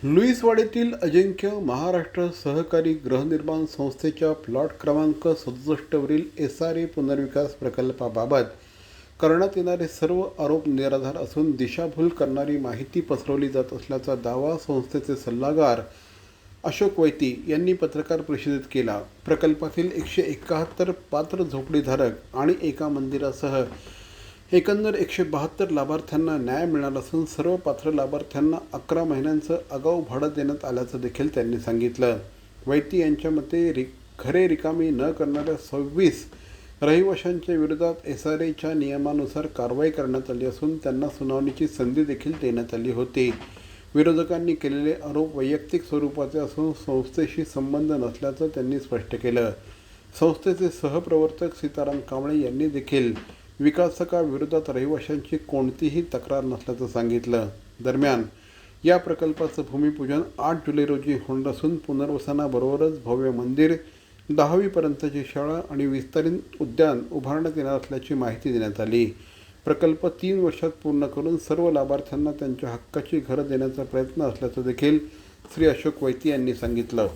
लुईसवाडीतील अजिंक्य महाराष्ट्र सहकारी गृहनिर्माण संस्थेच्या प्लॉट क्रमांक 67 वरील SRA पुनर्विकास प्रकल्पाबाबत करण्यात येणारे सर्व आरोप निराधार असून दिशाभूल करणारी माहिती पसरवली जात असल्याचा दावा संस्थेचे सल्लागार अशोक वैती यांनी पत्रकार परिषदेत केला। प्रकल्पातील 171 पात्र झोपडीधारक आणि एका मंदिरासह एकंदर 172 लाभार्थ्यांना न्याय मिळाला असून सर्व पात्र लाभार्थ्यांना 11 महिन्यांचं आगाऊ भाडं देण्यात आल्याचं देखील त्यांनी सांगितलं। वैती यांच्या मते घरे रिकामी न करणाऱ्या 26 रहिवाशांच्या विरोधात SRAच्या नियमानुसार कारवाई करण्यात आली असून त्यांना सुनावणीची संधी देखील देण्यात आली होती। विरोधकांनी केलेले आरोप वैयक्तिक स्वरूपाचे असून संस्थेशी संबंध नसल्याचं त्यांनी स्पष्ट केलं। संस्थेचे सहप्रवर्तक सीताराम कांबळे यांनी देखील विकासकाविरोधात रहिवाशांची कोणतीही तक्रार नसल्याचं सांगितलं। दरम्यान या प्रकल्पाचं भूमिपूजन 8 जुलै रोजी होणार असून पुनर्वसनाबरोबरच भव्य मंदिर, 10वी पर्यंतची शाळा आणि विस्तारित उद्यान उभारण्यात येणार असल्याची माहिती देण्यात आली। प्रकल्प 3 वर्षात पूर्ण करून सर्व लाभार्थ्यांना त्यांच्या हक्काची घरं देण्याचा प्रयत्न असल्याचं देखील श्री अशोक वैती यांनी सांगितलं।